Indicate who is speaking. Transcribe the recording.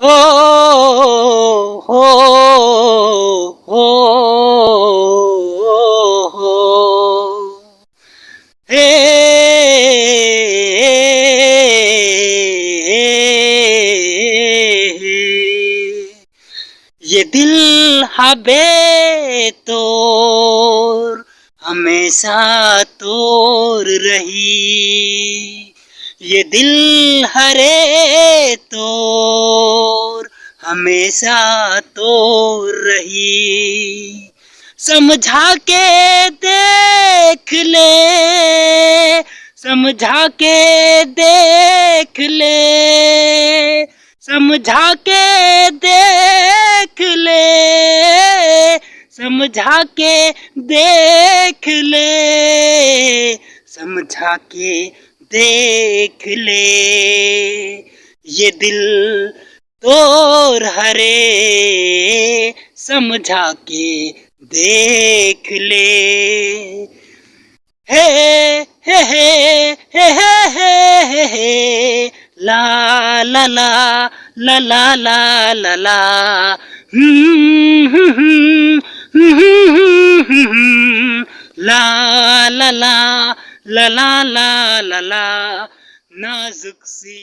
Speaker 1: हो हो हो हो हे ये दिल हबे तोर हमेशा तोर रही, ये दिल हरे तोर हमेशा तोर रही। समझा के देख ले, समझा के देख ले, समझा के देख ले, समझा के देख ले, समझा के देख ले, ये दिल तोर हरे समझा के देख ले। हे हे हे हे हे हे हे ला ला ला ला ला ला ला ला ला ला ला ला ला ला ला नाजुक सी